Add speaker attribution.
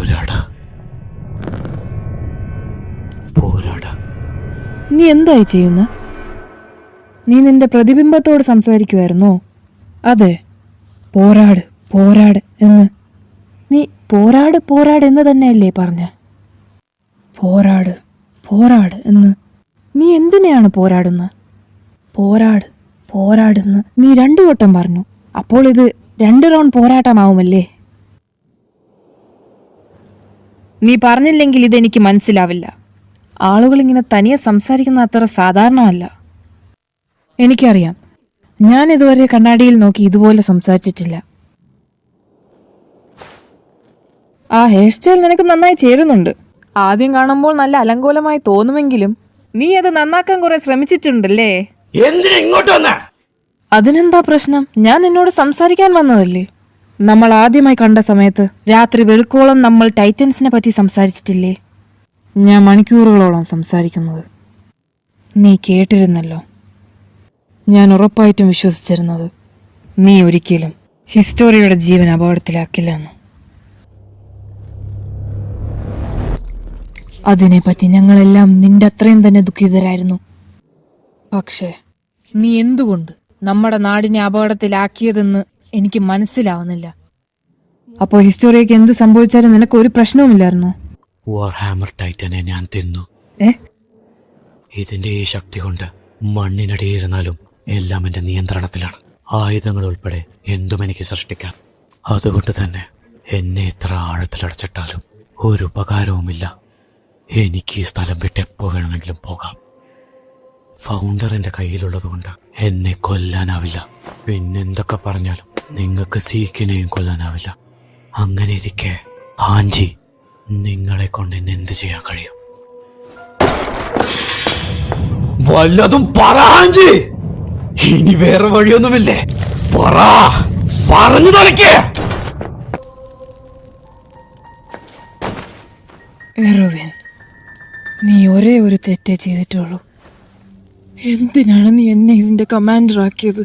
Speaker 1: പോരാട പോരാട.
Speaker 2: നീ എന്തായി ചെയ്യുന്ന? നീ നിന്റെ പ്രതിബിംബത്തോട് സംസാരിക്കുമായിരുന്നോ? അതെ, പോരാട് പോരാട് എന്ന്. നീ പോരാട് പോരാട് എന്ന് തന്നെയല്ലേ പറഞ്ഞ? പോരാട് പോരാട് എന്ന്. നീ എന്തിനെയാണ് പോരാടുന്ന? പോരാട് പോരാടെന്ന് നീ 2 വട്ടം പറഞ്ഞു. അപ്പോൾ ഇത് 2 റൗണ്ട് പോരാട്ടമാവുമല്ലേ? നീ പറഞ്ഞില്ലെങ്കിൽ ഇതെനിക്ക് മനസ്സിലാവില്ല. ആളുകൾ ഇങ്ങനെ തനിയെ സംസാരിക്കുന്ന അത്ര സാധാരണമല്ല. എനിക്കറിയാം, ഞാൻ ഇതുവരെ കണ്ണാടിയിൽ നോക്കി ഇതുപോലെ സംസാരിച്ചിട്ടില്ല. ആ ഹെയർ സ്റ്റൈൽ നിനക്ക് നന്നായി ചേരുന്നുണ്ട്. ആദ്യം കാണുമ്പോൾ നല്ല അലങ്കോലമായി തോന്നുമെങ്കിലും നീ അത് നന്നാക്കാൻ കുറെ ശ്രമിച്ചിട്ടുണ്ടല്ലേ? അതിനെന്താ പ്രശ്നം? ഞാൻ നിന്നോട് സംസാരിക്കാൻ വന്നതല്ലേ. നമ്മൾ ആദ്യമായി കണ്ട സമയത്ത് രാത്രി വെളുക്കോളം നമ്മൾ ടൈറ്റൻസിനെ പറ്റി സംസാരിച്ചിട്ടില്ലേ? ഞാൻ മണിക്കൂറുകളോളം സംസാരിക്കുന്നത് നീ കേട്ടിരുന്നല്ലോ. ഞാൻ ഉറപ്പായിട്ടും വിശ്വസിച്ചിരുന്നത് നീ ഒരിക്കലും ഹിസ്റ്റോറിയുടെ ജീവൻ അപകടത്തിലാക്കില്ലെന്ന്. അതിനെപ്പറ്റി ഞങ്ങളെല്ലാം നിന്റെ അത്രയും തന്നെ ദുഃഖിതരായിരുന്നു. പക്ഷേ നീ എന്തുകൊണ്ട് നമ്മുടെ നാടിനെ അപകടത്തിലാക്കിയതെന്ന് എനിക്ക് മനസ്സിലാവുന്നില്ല. അപ്പോ ഹിസ്റ്റോറിയക്ക് എന്ത് സംഭവിച്ചാലും നിനക്ക് ഒരു പ്രശ്നവുമില്ലായിരുന്നോ?
Speaker 1: വാർഹാമർ ടൈറ്റനെ ഞാൻ തിന്നു. ഇതിന്റെ ഈ ശക്തി കൊണ്ട് മണ്ണിനടിയിരുന്നാലും എല്ലാം എന്റെ നിയന്ത്രണത്തിലാണ്. ആയുധങ്ങൾ ഉൾപ്പെടെ എന്തും എനിക്ക് സൃഷ്ടിക്കാം. അതുകൊണ്ട് തന്നെ എന്നെ എത്ര ആഴത്തിലടച്ചിട്ടാലും ഒരു ഉപകാരവുമില്ല. എനിക്ക് ഈ സ്ഥലം വിട്ട് എപ്പോ വേണമെങ്കിലും പോകാം. ഫൗണ്ടർ എന്റെ കയ്യിലുള്ളത് കൊണ്ട് എന്നെ കൊല്ലാനാവില്ല. പിന്നെന്തൊക്കെ പറഞ്ഞാലും നിങ്ങൾക്ക് സീക്കിനെയും കൊല്ലാനാവില്ല. അങ്ങനെ ഇരിക്കെ ഹാൻജി, നിങ്ങളെ കൊണ്ട് എന്നെ എന്ത് ചെയ്യാൻ കഴിയും? വല്ലതും പറ ഹാൻജി. ഇനി വേറെ വഴിയൊന്നുമില്ലേ? പറഞ്ഞു തലയ്ക്ക്.
Speaker 2: എറോവിൻ, നീ ഒരേ ഒരു തെറ്റേ ചെയ്തിട്ടുള്ളൂ. എന്തിനാണ് നീ എന്നെ ഇതിന്റെ കമാൻഡർ ആക്കിയത്?